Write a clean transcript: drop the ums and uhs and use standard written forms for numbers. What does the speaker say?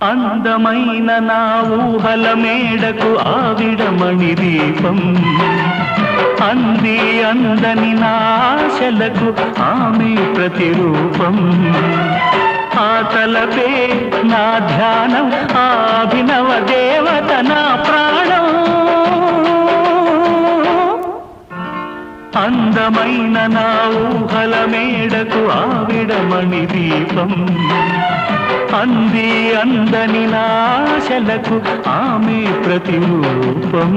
అందమైన నా ఊహల మేడకు ఆవిడమణి దీపం అంది అందని నా ఆశలకు ఆమె ప్రతిరూపం ఆ తలపే నా ధ్యానం ఆ అభినవ దేవత నా ప్రాణం అందమైన నా ఊహల మేడకు ఆవిడమణి దీపం అంది అందని నాశలకు ఆమె ప్రతిరూపం